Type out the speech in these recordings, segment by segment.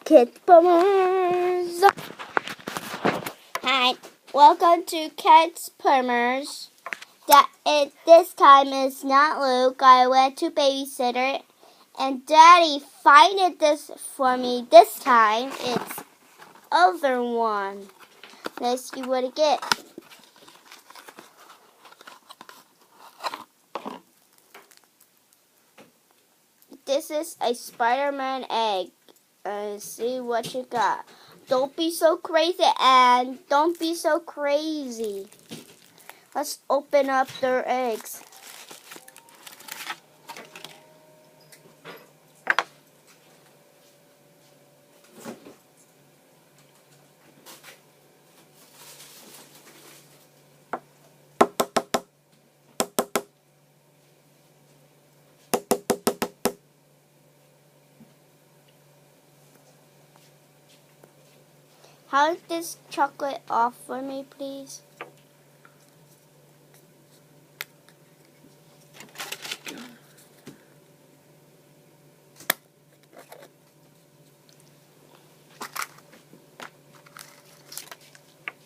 Kids Plumbers. Hi, welcome to Kids Plumbers. This time is not Luke. I went to babysitter, and Daddy finded this for me. This time it's other one. Let's see what I get. This is a Spider-Man egg. Let's see what you got. Don't be so crazy, and don't be so crazy. Let's open up their eggs. How's this chocolate off for me, please?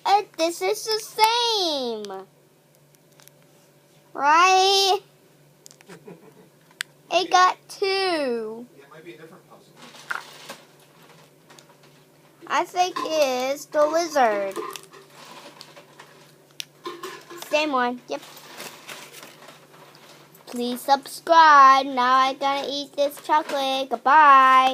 And this is the same, right? It got two. Yeah, it might be a different puzzle. I think it's the lizard. Same one, yep. Please subscribe. Now I'm gonna eat this chocolate. Goodbye.